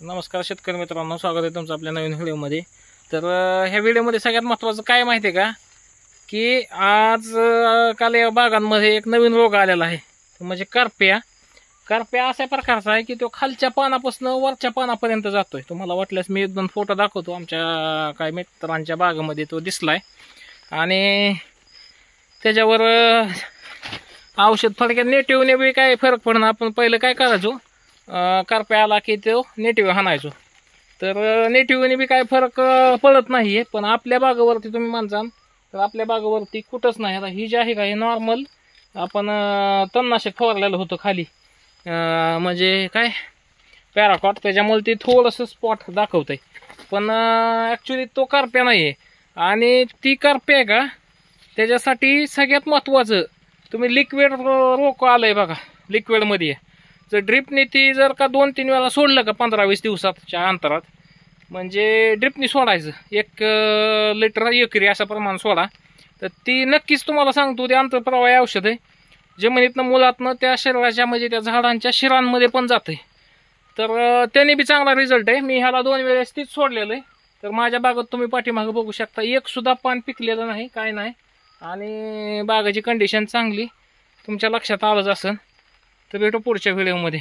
नमस्कार शेतकरी मित्रांनो, स्वागत आहे तुमचं आपल्या नवीन व्हिडिओमध्ये। तर ह्या व्हिडिओमध्ये सगळ्यात महत्त्वाचं काय माहिती आहे का, की आज काल या बागांमध्ये एक नवीन रोग आलेला आहे, म्हणजे करप्या। करप्या अशा प्रकारचा आहे की तो खालच्या पानापासून वरच्या पानापर्यंत जातोय। तुम्हाला वाटल्यास मी एक दोन फोटो दाखवतो, आमच्या काय मित्रांच्या बागेमध्ये तो दिसलाय। आणि त्याच्यावर औषध थोडक्यात नेटिव्हने बी काय फरक पडणार। आपण पहिलं काय करायचो, करप्या आला की तो नेटिव्ह हाणायचो, तर नेटिव्हने बी काय फरक पडत नाहीये। पण आपल्या बागेवरती तुम्ही मानसाल तर आपल्या बागेवरती कुठंच नाही। आता ही जी आहे का, हे नॉर्मल आपण तणनाशक फवारलेलं होतं खाली, म्हणजे काय पॅराकॉट, त्याच्यामुळे ते थोडंसं स्पॉट दाखवतंय, पण ॲक्च्युली तो करप्या नाही आहे। आणि ती करप्या आहे का, त्याच्यासाठी सगळ्यात महत्त्वाचं तुम्ही लिक्विड रोक आलंय बघा, लिक्विडमध्ये जर ड्रिपने ती जर का 2-3 वेळा सोडलं का 15-20 दिवसाच्या अंतरात, म्हणजे ड्रिपनी सोडायचं 1 लिटर एकरी असं प्रमाण सोडा, तर ती नक्कीच तुम्हाला सांगतो ते अंतर्प्रवाही औषध आहे, जमिनीतनं मुळातनं त्या शरीराच्या म्हणजे त्या झाडांच्या शिरांमध्ये पण जाते। तर त्याने बी चांगला रिझल्ट आहे। मी ह्याला 2 वेळेस तीच सोडलेलं आहे, तर माझ्या बागेत तुम्ही पाठीमागं बघू शकता, एक सुद्धा पान पिकलेलं नाही, काय नाही। आणि बागेची कंडिशन चांगली तुमच्या लक्षात आलंच असेल। तर भेटू पुढच्या व्हिडिओमध्ये।